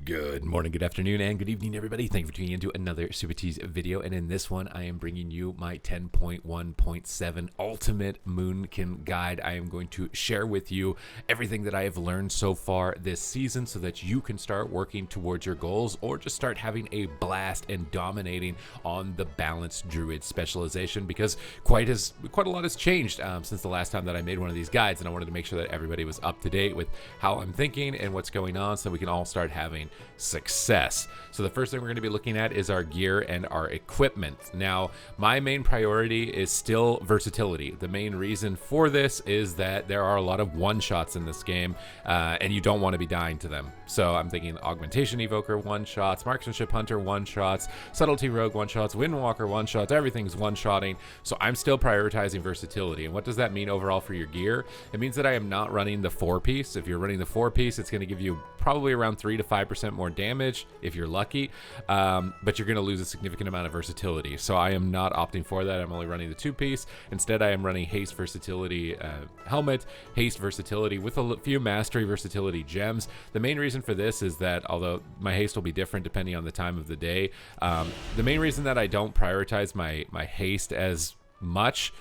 Good morning, good afternoon, and good evening, everybody. Thank you for tuning into another Supatease video. And in this one, I am bringing you my 10.1.7 Ultimate Moonkin Guide. I am going to share with you everything that I have learned so far this season so that you can start working towards your goals or just start having a blast and dominating on the balanced druid specialization, because quite a lot has changed since the last time that I made one of these guides, and I wanted to make sure that everybody was up to date with how I'm thinking and what's going on so we can all start having success. So the first thing we're going to be looking at is our gear and our equipment. Now, my main priority is still versatility. The main reason for this is that there are a lot of one-shots in this game, and you don't want to be dying to them. So I'm thinking Augmentation Evoker one-shots, Marksmanship Hunter one-shots, Subtlety Rogue one-shots, Windwalker one-shots, everything's one-shotting. So I'm still prioritizing versatility. And what does that mean overall for your gear? It means that I am not running the 4-piece. If you're running the 4-piece, it's going to give you probably around 3 to 5% more damage if you're lucky, but you're going to lose a significant amount of versatility. So I am not opting for that. I'm only running the 2-piece. Instead, I am running Haste Versatility Helmet, Haste Versatility with a few Mastery Versatility gems. The main reason for this is that, although my haste will be different depending on the time of the day, the main reason that I don't prioritize my haste as much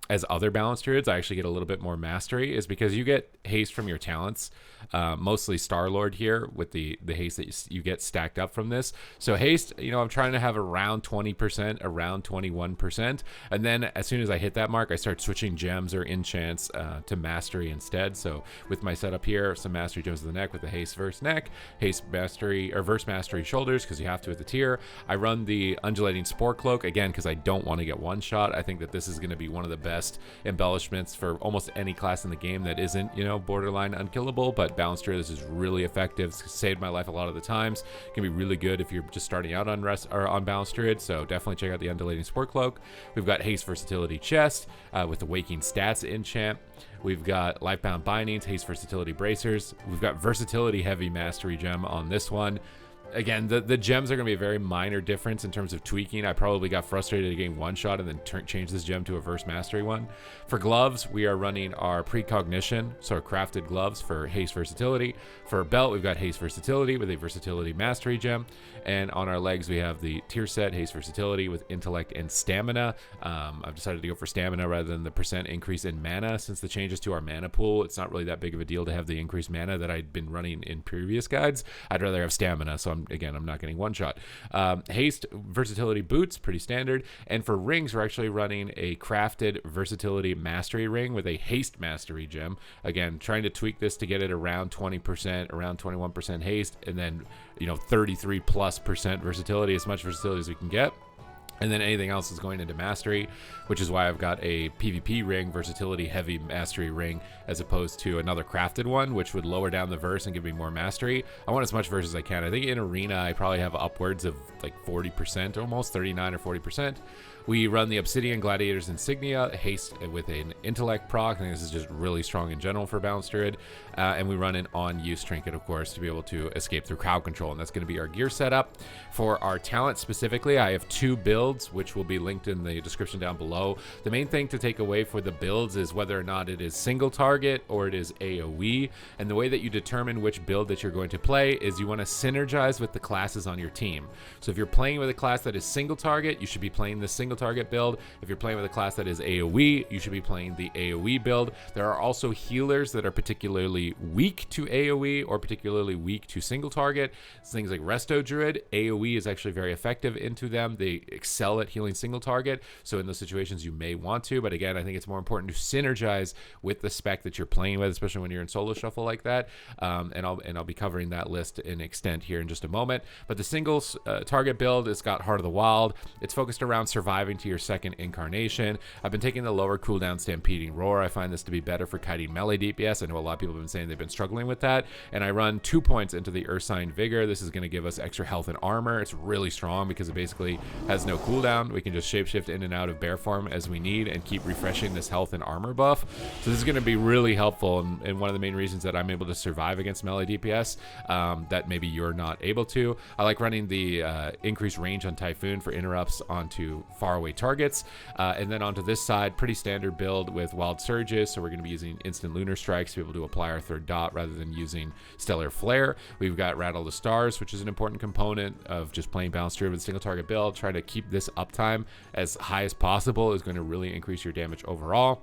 as other balanced druids, I actually get a little bit more mastery, is because you get haste from your talents, mostly Star-Lord here with the haste that you get stacked up from this. So haste, I'm trying to have around 20%, around 21%, and then as soon as I hit that mark, I start switching gems or enchants to mastery instead. So with my setup here, some mastery gems to the neck with the haste verse neck, haste mastery or verse mastery shoulders, because you have to with the tier. I run the undulating spore cloak again because I don't want to get one shot. I think that this is going to be one of the best embellishments for almost any class in the game that isn't, borderline unkillable, but balanced druid, this is really effective. It's saved my life a lot of the times. It can be really good if you're just starting out on balanced druid, so definitely check out the undulating spore cloak. We've got haste versatility chest with the waking stats enchant. We've got lifebound bindings, haste versatility bracers. We've got versatility heavy mastery gem on this one. Again, the gems are going to be a very minor difference in terms of tweaking. I probably got frustrated at getting one shot and then changed this gem to a verse mastery one. For gloves, we are running our precognition, so our crafted gloves for haste versatility. For a belt, we've got haste versatility with a versatility mastery gem. And on our legs, we have the tier set haste versatility with intellect and stamina. I've decided to go for stamina rather than the percent increase in mana. Since the changes to our mana pool, it's not really that big of a deal to have the increased mana that I'd been running in previous guides. I'd rather have stamina, so I'm not getting one shot. Haste versatility boots, pretty standard. And for rings, we're actually running a crafted versatility mastery ring with a haste mastery gem. Again, trying to tweak this to get it around 20%, around 21% haste, and then 33+% versatility, as much versatility as we can get. And then anything else is going into mastery, which is why I've got a PvP ring, versatility heavy mastery ring, as opposed to another crafted one, which would lower down the verse and give me more mastery. I want as much verse as I can. I think in arena, I probably have upwards of like 40%, almost 39 or 40%. We run the Obsidian Gladiator's Insignia, haste with an intellect proc. I think this is just really strong in general for balanced druid. And we run an on-use trinket, of course, to be able to escape through crowd control. And that's going to be our gear setup. For our talent specifically, I have 2 builds, which will be linked in the description down below. The main thing to take away for the builds is whether or not it is single target or it is AoE. And the way that you determine which build that you're going to play is you want to synergize with the classes on your team. So if you're playing with a class that is single target, you should be playing the single target build. If you're playing with a class that is AoE, you should be playing the AoE build. There are also healers that are particularly weak to AoE or particularly weak to single target. It's things like Resto Druid. AoE is actually very effective into them. They excel at healing single target. So in those situations, you may want to, but again, I think it's more important to synergize with the spec that you're playing with, especially when you're in solo shuffle like that. And I'll be covering that list in extent here in just a moment. But the single target build has got Heart of the Wild. It's focused around surviving to your second incarnation. I've been taking the lower cooldown Stampeding Roar. I find this to be better for kiting melee DPS. I know a lot of people have been saying they've been struggling with that. And I run 2 points into the Ursine Vigor. This is going to give us extra health and armor. It's really strong because it basically has no cooldown. We can just shapeshift in and out of bear form as we need and keep refreshing this health and armor buff. So this is going to be really helpful, and one of the main reasons that I'm able to survive against melee DPS that maybe you're not able to. I like running the increased range on Typhoon for interrupts onto faraway targets, and then onto this side, pretty standard build with Wild Surges. So we're going to be using instant lunar strikes to be able to apply our third dot rather than using Stellar Flare. We've got Rattle the Stars, which is an important component of just playing balanced druid with a single target build. Try to keep this uptime as high as possible is going to really increase your damage overall.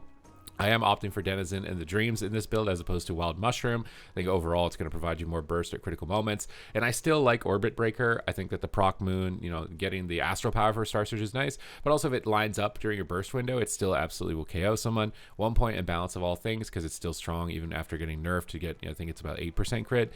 I am opting for Denizen and the Dreams in this build as opposed to Wild Mushroom. I think overall it's going to provide you more burst at critical moments. And I still like Orbit Breaker. I think that the proc moon, you know, getting the Astral Power for Star Surge is nice. But also if it lines up during your burst window, it still absolutely will KO someone. 1 point in Balance of all things because it's still strong even after getting nerfed to get, you know, I think it's about 8% crit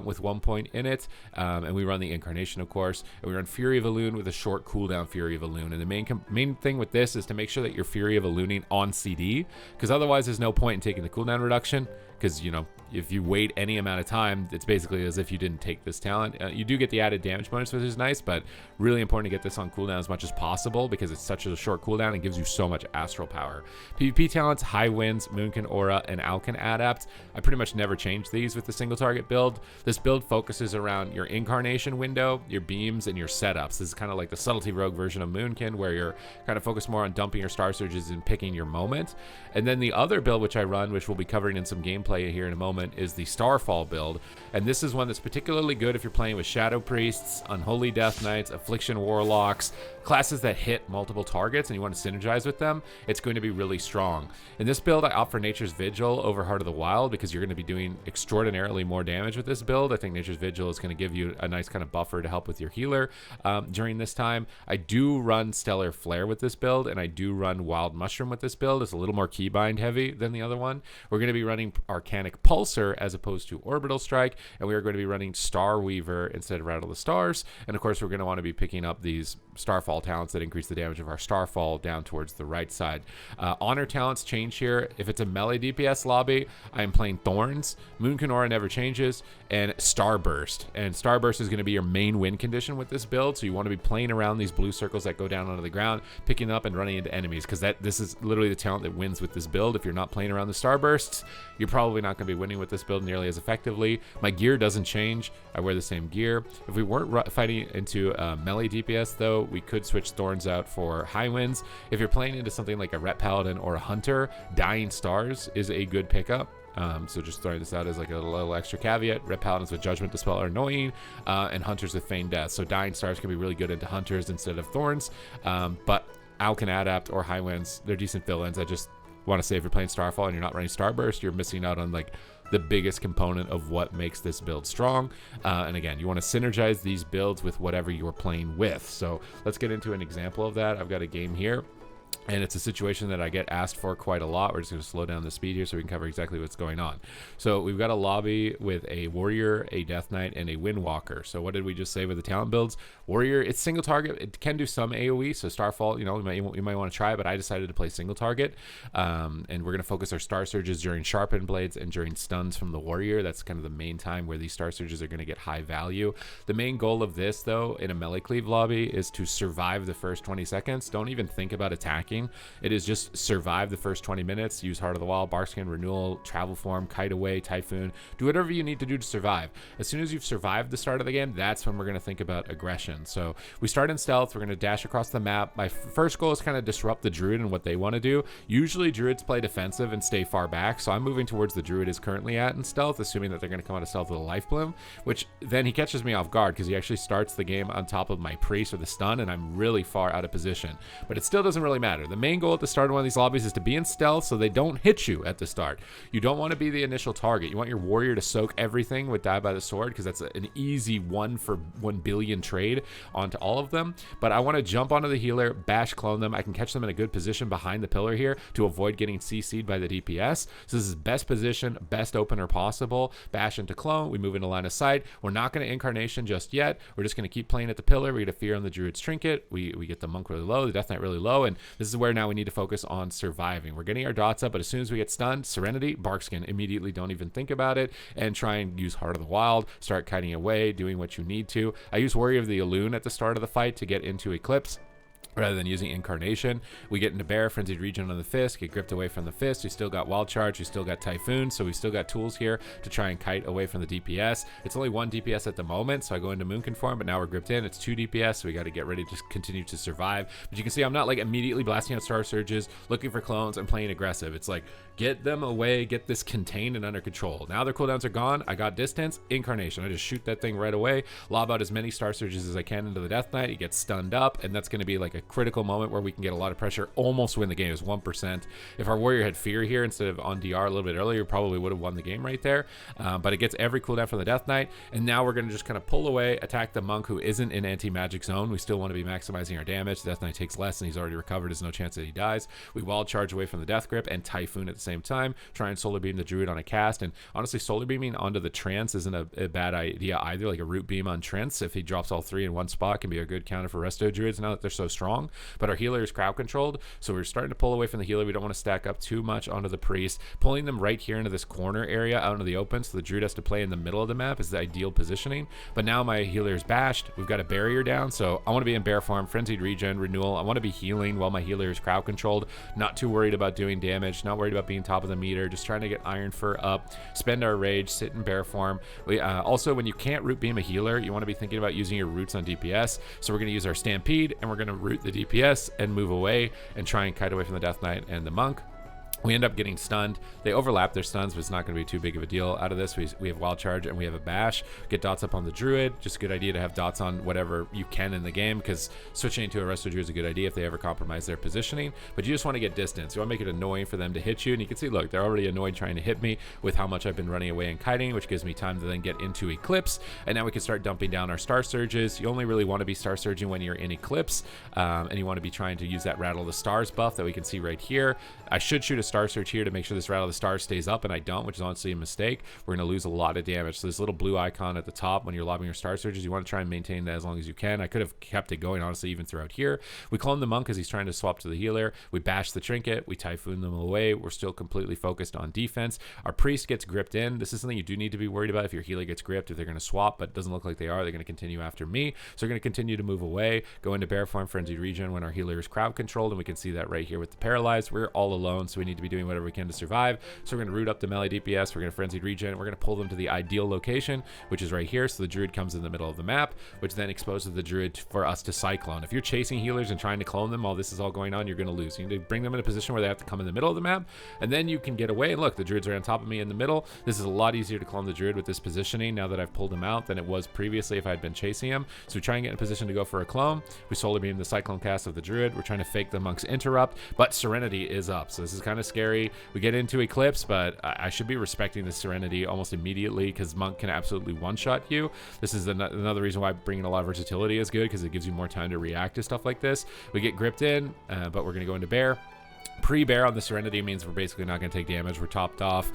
with 1 point in it. And we run the Incarnation, of course. And we run Fury of Elune with a short cooldown Fury of Elune. And the main thing with this is to make sure that you're Fury of Elune on CD, because otherwise there's no point in taking the cooldown reduction, because, you know, if you wait any amount of time, it's basically as if you didn't take this talent. You do get the added damage bonus, which is nice, but really important to get this on cooldown as much as possible because it's such a short cooldown and gives you so much astral power. PvP talents, High Winds, Moonkin Aura, and Alkin Adapt. I pretty much never change these with the single target build. This build focuses around your Incarnation window, your beams, and your setups. This is kind of like the Subtlety Rogue version of Moonkin, where you're kind of focused more on dumping your Star Surges and picking your moment. And then the other build which I run, which we'll be covering in some gameplay here in a moment, is the Starfall build. And this is one that's particularly good if you're playing with Shadow Priests, Unholy Death Knights, Affliction Warlocks, classes that hit multiple targets and you want to synergize with them. It's going to be really strong. In this build, I opt for Nature's Vigil over Heart of the Wild because you're going to be doing extraordinarily more damage with this build. I think Nature's Vigil is going to give you a nice kind of buffer to help with your healer during this time. I do run Stellar Flare with this build, and I do run Wild Mushroom with this build. It's a little more keybind heavy than the other one. We're going to be running Arcanic Pulsar as opposed to Orbital Strike, and we are going to be running Star Weaver instead of Rattle the Stars. And of course, we're going to want to be picking up these Starfall talents that increase the damage of our Starfall down towards the right side. Honor talents change here. If it's a melee DPS lobby, I am playing Thorns. Moonkin Aura never changes, and Starburst. And Starburst is going to be your main win condition with this build, so you want to be playing around these blue circles that go down onto the ground, picking up and running into enemies, because this is literally the talent that wins with this build. If you're not playing around the Starbursts, you're probably not going to be winning with this build nearly as effectively. My gear doesn't change. I wear the same gear. If we weren't fighting into melee DPS, though, we could switch Thorns out for High Winds. If you're playing into something like a Ret Paladin or a Hunter, Dying Stars is a good pickup. So just throwing this out as like a little extra caveat. Ret Paladins with Judgment Dispel are annoying, and Hunters with Feigned Death. So Dying Stars can be really good into Hunters instead of Thorns. But Alkin Adapt or High Winds, they're decent fill-ins. I just want to say if you're playing Starfall and you're not running Starburst, you're missing out on like the biggest component of what makes this build strong. And again, you want to synergize these builds with whatever you're playing with. So let's get into an example of that. I've got a game here, and it's a situation that I get asked for quite a lot. We're just going to slow down the speed here so we can cover exactly what's going on. So we've got a lobby with a Warrior, a Death Knight, and a Windwalker. So what did we just say with the talent builds? Warrior, it's single target. It can do some AoE. So Starfall, you know, you might want to try, but I decided to play single target. And we're going to focus our Star Surges during Sharpened Blades and during stuns from the Warrior. That's kind of the main time where these Star Surges are going to get high value. The main goal of this, though, in a melee cleave lobby is to survive the first 20 seconds. Don't even think about attacking. It is just survive the first 20 minutes, use Heart of the Wild, Barkskin, Renewal, Travel Form, Kite Away, Typhoon, do whatever you need to do to survive. As soon as you've survived the start of the game, that's when we're going to think about aggression. So we start in stealth, we're going to dash across the map. My first goal is kind of disrupt the Druid and what they want to do. Usually Druids play defensive and stay far back, so I'm moving towards the Druid is currently at in stealth, assuming that they're going to come out of stealth with a Life Bloom, which then he catches me off guard because he actually starts the game on top of my Priest with a stun, and I'm really far out of position. But it still doesn't really matter. The main goal at the start of one of these lobbies is to be in stealth so they don't hit you at the start. You don't want to be the initial target. You want your Warrior to soak everything with Die by the Sword because that's an easy 1 for 1 billion trade onto all of them. But I want to jump onto the healer, bash clone them. I can catch them in a good position behind the pillar here to avoid getting CC'd by the DPS. So this is best position, best opener possible. Bash into clone. We move into line of sight. We're not going to Incarnation just yet. We're just going to keep playing at the pillar. We get a Fear on the Druid's Trinket. We get the Monk really low, the Death Knight really low, and this is where now we need to focus on surviving. We're getting our dots up, but as soon as we get stunned, Serenity, Barkskin, immediately don't even think about it and try and use Heart of the Wild, start kiting away, doing what you need to. I use Warrior of the Elune at the start of the fight to get into Eclipse. rather than using Incarnation. We get into Bear, Frenzied Regen on the Fist, get gripped away from the Fist. We still got Wild Charge, we still got Typhoon, so we still got tools here to try and kite away from the DPS. It's only 1 DPS at the moment, so I go into Moonkin form, but now we're gripped in. It's 2 DPS, so we got to get ready to continue to survive. But you can see I'm not like immediately blasting out Star Surges, looking for clones, and playing aggressive. It's like, get them away, get this contained and under control. Now their cooldowns are gone, I got distance, Incarnation. I just shoot that thing right away, lob out as many Star Surges as I can into the Death Knight. He gets stunned up, and that's going to be like a critical moment where we can get a lot of pressure, almost win the game. Is 1%. If our warrior had fear here instead of on DR a little bit earlier, probably would have won the game right there. But it gets every cooldown from the Death Knight, and now we're going to just kind of pull away, attack the monk who isn't in anti-magic zone. We still want to be maximizing our damage. The Death Knight takes less, and he's already recovered. There's no chance that he dies. We wild charge away from the Death Grip and Typhoon at the same time, try and solar beam the druid on a cast. And honestly, solar beaming onto the trance isn't a bad idea either. Like a root beam on trance, if he drops all 3 in one spot, can be a good counter for resto druids now that they're so strong. But our healer is crowd controlled, so we're starting to pull away from the healer. We don't want to stack up too much onto the priest. Pulling them right here into this corner area out into the open, so the druid has to play in the middle of the map is the ideal positioning. But now my healer is bashed. We've got a barrier down, so I want to be in bear farm, frenzied regen, renewal. I want to be healing while my healer is crowd controlled. Not too worried about doing damage, not worried about being top of the meter, just trying to get Iron Fur up, spend our rage, sit in bear form. We also, when you can't root beam a healer, you want to be thinking about using your roots on DPS. So we're going to use our Stampede, and we're going to root the DPS and move away and try and kite away from the Death Knight and the monk. We end up getting stunned. They overlap their stuns, but it's not going to be too big of a deal out of this. We have Wild Charge and we have a Bash. Get dots up on the Druid. Just a good idea to have dots on whatever you can in the game, because switching into a Resto Druid is a good idea if they ever compromise their positioning. But you just want to get distance. You want to make it annoying for them to hit you. And you can see, look, they're already annoyed trying to hit me with how much I've been running away and kiting, which gives me time to then get into Eclipse. And now we can start dumping down our Star Surges. You only really want to be Star Surging when you're in Eclipse. And you want to be trying to use that Rattle the Stars buff that we can see right here. I should shoot a Star Surge here to make sure this Rattle the Stars stays up, and I don't, which is honestly a mistake. We're going to lose a lot of damage. So this little blue icon at the top when you're lobbing your Star Surges, you want to try and maintain that as long as you can. I could have kept it going, honestly, even throughout here. We clone the monk as he's trying to swap to the healer. We bash the trinket. We Typhoon them away. We're still completely focused on defense. Our priest gets gripped in. This is something you do need to be worried about if your healer gets gripped, if they're going to swap, but it doesn't look like they are. They're going to continue after me. So we're going to continue to move away, go into bear form, frenzied regen when our healer is crowd controlled, and we can see that right here with the paralyzed. We're all alone, so we need to be doing whatever we can to survive. So we're going to root up the melee DPS. We're going to frenzied regen. We're going to pull them to the ideal location, which is right here. So the druid comes in the middle of the map, which then exposes the druid for us to cyclone. If you're chasing healers and trying to clone them while this is all going on, you're going to lose. You need to bring them in a position where they have to come in the middle of the map, and then you can get away. And look, the druids are on top of me in the middle. This is a lot easier to clone the druid with this positioning now that I've pulled him out than it was previously if I had been chasing him. So we try and get in a position to go for a clone. We solar beam the cyclone cast of the druid. We're trying to fake the monk's interrupt, but Serenity is up, so this is kind of scary. We get into Eclipse, but I should be respecting the Serenity almost immediately because monk can absolutely one-shot you. This is another reason why bringing a lot of versatility is good, because it gives you more time to react to stuff like this. We get gripped in, but we're going to go into bear. Pre-bear on the Serenity means we're basically not going to take damage. We're topped off.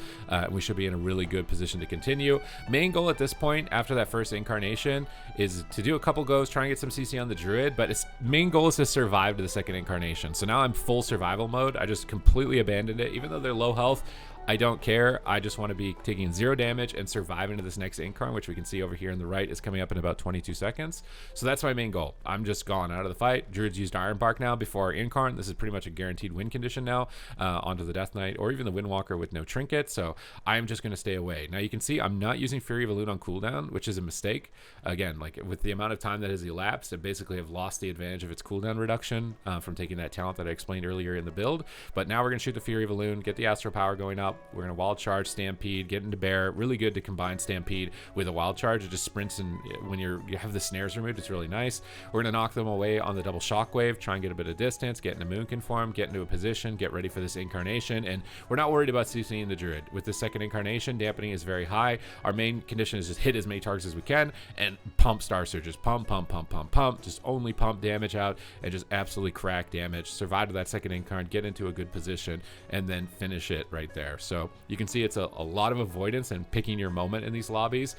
We should be in a really good position to continue. Main goal at this point, after that first incarnation, is to do a couple goes, try and get some CC on the druid, but its main goal is to survive to the second incarnation. So now I'm full survival mode. I just completely abandoned it. Even though they're low health, I don't care. I just want to be taking 0 damage and survive into this next incarn, which we can see over here on the right is coming up in about 22 seconds. So that's my main goal. I'm just gone out of the fight. Druids used Iron Bark now before our incarn. This is pretty much a guaranteed win condition now onto the Death Knight or even the Windwalker with no trinket. So I'm just going to stay away. Now you can see I'm not using Fury of Elune on cooldown, which is a mistake. Again, like with the amount of time that has elapsed, I basically have lost the advantage of its cooldown reduction from taking that talent that I explained earlier in the build. But now we're going to shoot the Fury of Elune, get the Astral Power going up. We're going to Wild Charge, Stampede, get into bear. Really good to combine Stampede with a Wild Charge. It just sprints, and when you have the snares removed, it's really nice. We're going to knock them away on the double Shockwave, try and get a bit of distance, get into Moonkin form, get into a position, get ready for this incarnation, and we're not worried about CCing the druid. With the second incarnation, dampening is very high. Our main condition is just hit as many targets as we can and pump Star Surges. Pump, pump, pump, pump, pump. Just only pump damage out and just absolutely crack damage. Survive to that second incarn, get into a good position, and then finish it right there. So you can see it's a lot of avoidance and picking your moment in these lobbies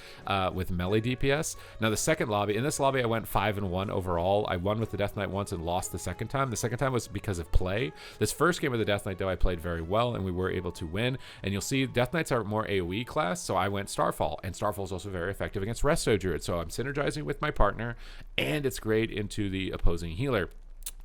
with melee DPS. Now the second lobby, in this lobby I went 5-1 overall. I won with the Death Knight once and lost the second time. The second time was because of play. This first game with the Death Knight though, I played very well and we were able to win. And you'll see Death Knights are more AoE class, so I went Starfall, and Starfall is also very effective against Resto Druid. So I'm synergizing with my partner, and it's great into the opposing healer.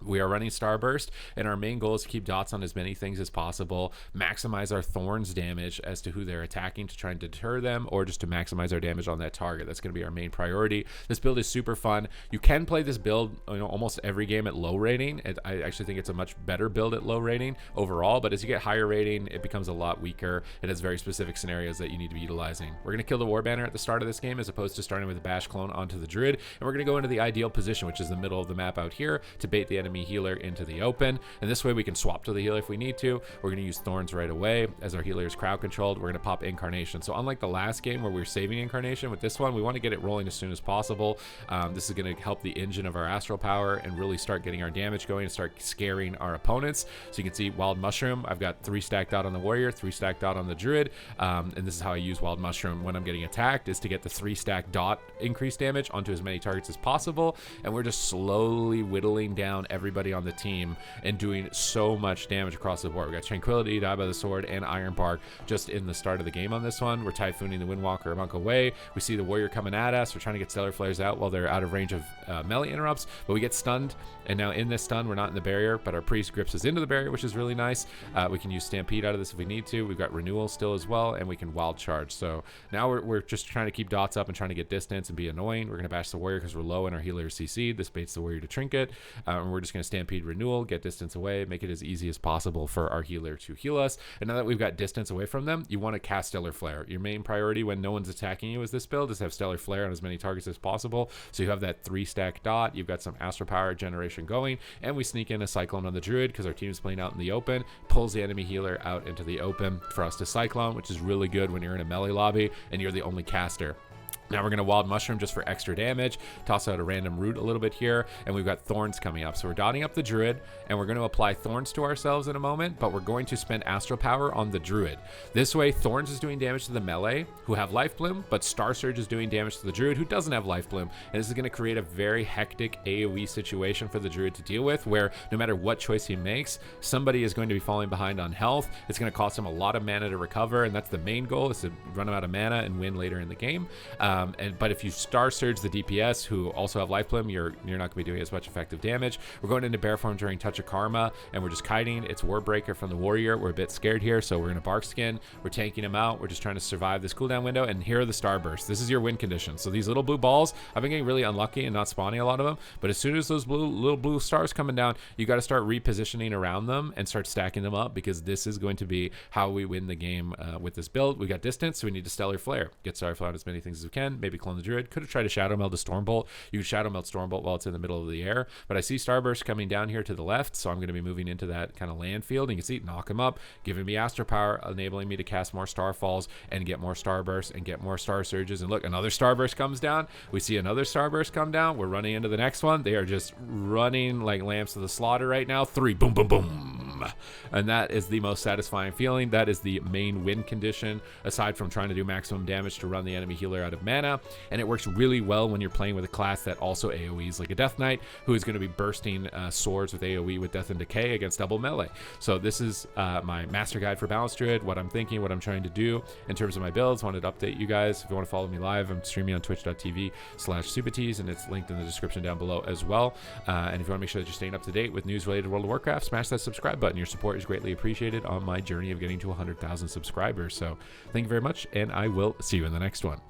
We are running Starburst, and our main goal is to keep dots on as many things as possible, maximize our Thorns damage as to who they're attacking to try and deter them, or just to maximize our damage on that target. That's going to be our main priority. This build is super fun. You can play this build, almost every game at low rating. I actually think it's a much better build at low rating overall, but as you get higher rating, it becomes a lot weaker. It has very specific scenarios that you need to be utilizing. We're going to kill the War Banner at the start of this game as opposed to starting with a Bash clone onto the Druid, and we're going to go into the ideal position, which is the middle of the map out here, to bait the enemy healer into the open, and this way we can swap to the healer if we need to. We're going to use Thorns right away. As our healer is crowd controlled, we're going to pop Incarnation. So unlike the last game where we were saving Incarnation, with this one we want to get it rolling as soon as possible. This is going to help the engine of our Astral Power and really start getting our damage going and start scaring our opponents. So you can see Wild Mushroom, I've got 3 stacked out on the Warrior, 3 stacked out on the Druid, and this is how I use Wild Mushroom when I'm getting attacked, is to get the 3 stack dot increased damage onto as many targets as possible, and we're just slowly whittling down everybody on the team and doing so much damage across the board. We got Tranquility, Die by the Sword, and Iron Bark just in the start of the game on this one. We're Typhooning the Windwalker a monk away. We see the Warrior coming at us. We're trying to get Stellar Flares out while they're out of range of melee interrupts, but we get stunned, and now in this stun, we're not in the barrier, but our Priest grips us into the barrier, which is really nice. We can use Stampede out of this if we need to. We've got Renewal still as well, and we can Wild Charge. So now we're just trying to keep dots up and trying to get distance and be annoying. We're going to bash the Warrior because we're low and our healer is CC'd. This baits the Warrior to Trinket, and we're just going to Stampede Renewal, get distance away, make it as easy as possible for our healer to heal us. And now that we've got distance away from them, you want to cast Stellar Flare. Your main priority when no one's attacking you as this build is to have Stellar Flare on as many targets as possible. So you have that 3 stack dot, you've got some Astral Power generation going, and we sneak in a Cyclone on the Druid because our team is playing out in the open, pulls the enemy healer out into the open for us to Cyclone, which is really good when you're in a melee lobby and you're the only caster. Now we're going to Wild Mushroom just for extra damage, toss out a random root a little bit here, and we've got Thorns coming up. So we're dotting up the Druid, and we're going to apply Thorns to ourselves in a moment, but we're going to spend Astral Power on the Druid. This way, Thorns is doing damage to the melee, who have Life Bloom, but Star Surge is doing damage to the Druid, who doesn't have Life Bloom. And this is going to create a very hectic AoE situation for the Druid to deal with, where no matter what choice he makes, somebody is going to be falling behind on health. It's going to cost him a lot of mana to recover, and that's the main goal, is to run him out of mana and win later in the game. But if you Star Surge the DPS, who also have Life Bloom, you're not going to be doing as much effective damage. We're going into Bear Form during Touch of Karma, and we're just kiting. It's Warbreaker from the Warrior. We're a bit scared here, so we're going to Bark Skin. We're tanking him out. We're just trying to survive this cooldown window, and here are the Starbursts. This is your win condition. So these little blue balls, I've been getting really unlucky and not spawning a lot of them, but as soon as those little blue stars coming down, you got to start repositioning around them and start stacking them up, because this is going to be how we win the game with this build. We got distance, so we need to Stellar Flare. Get Stellar Flare out as many things as we can, maybe clone the Druid. Could have tried to Shadow Meld the Stormbolt. You can Shadow Meld Stormbolt while it's in the middle of the air, but I see Starburst coming down here to the left, so I'm going to be moving into that kind of land field. And you can see, knock him up, giving me Astral Power, enabling me to cast more Starfalls and get more Starbursts and get more Star Surges. And look, another Starburst comes down. We see another Starburst come down. We're running into the next one. They are just running like lambs to the slaughter right now. 3, boom, boom, boom. And that is the most satisfying feeling. That is the main win condition, aside from trying to do maximum damage to run the enemy healer out of mana. And it works really well when you're playing with a class that also AoEs, like a Death Knight, who is going to be bursting swords with AoE with Death and Decay against double melee. So this is my master guide for Balanced Druid, what I'm thinking, what I'm trying to do in terms of my builds. Wanted to update you guys. If you want to follow me live, I'm streaming on twitch.tv/Supatease, and it's linked in the description down below as well. And if you want to make sure that you're staying up to date with news related to World of Warcraft, smash that subscribe button. Your support is greatly appreciated on my journey of getting to 100,000 subscribers. So thank you very much, and I will see you in the next one.